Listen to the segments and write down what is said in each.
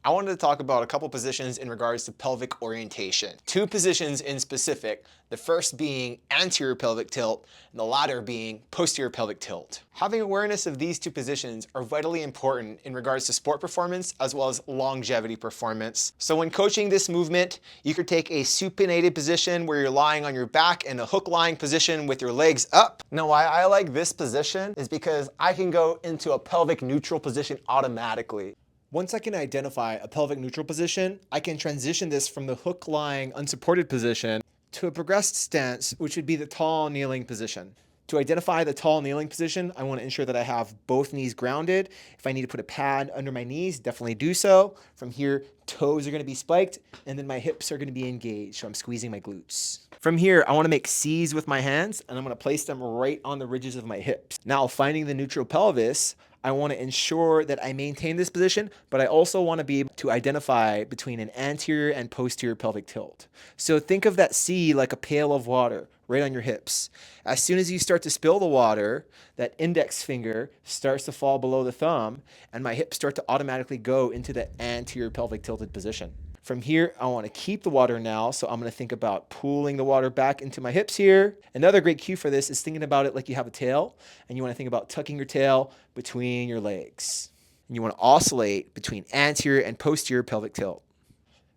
I wanted to talk about a couple positions in regards to pelvic orientation. Two positions in specific, the first being anterior pelvic tilt and the latter being posterior pelvic tilt. Having awareness of these two positions are vitally important in regards to sport performance as well as longevity performance. So when coaching this movement, you could take a supinated position where you're lying on your back in a hook lying position with your legs up. Now why I like this position is because I can go into a pelvic neutral position automatically. Once I can identify a pelvic neutral position, I can transition this from the hook lying unsupported position to a progressed stance, which would be the tall kneeling position. To identify the tall kneeling position, I want to ensure that I have both knees grounded. If I need to put a pad under my knees, definitely do so. From here, toes are going to be spiked, and then my hips are going to be engaged, so I'm squeezing my glutes. From here, I want to make C's with my hands, and I'm going to place them right on the ridges of my hips. Now, finding the neutral pelvis, I want to ensure that I maintain this position, but I also want to be able to identify between an anterior and posterior pelvic tilt. So think of that C like a pail of water right on your hips. As soon as you start to spill the water, that index finger starts to fall below the thumb, and my hips start to automatically go into the anterior pelvic tilted position. From here, I want to keep the water now, so I'm going to think about pulling the water back into my hips here. Another great cue for this is thinking about it like you have a tail, and you want to think about tucking your tail between your legs. And you want to oscillate between anterior and posterior pelvic tilt.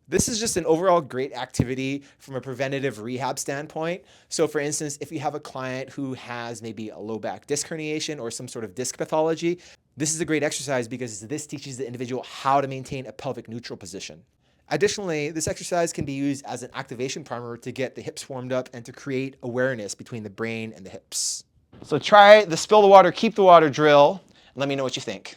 This is just an overall great activity from a preventative rehab standpoint. So for instance, if you have a client who has maybe a low back disc herniation or some sort of disc pathology, this is a great exercise because this teaches the individual how to maintain a pelvic neutral position. Additionally, this exercise can be used as an activation primer to get the hips warmed up and to create awareness between the brain and the hips. So try the spill the water, keep the water drill, and let me know what you think.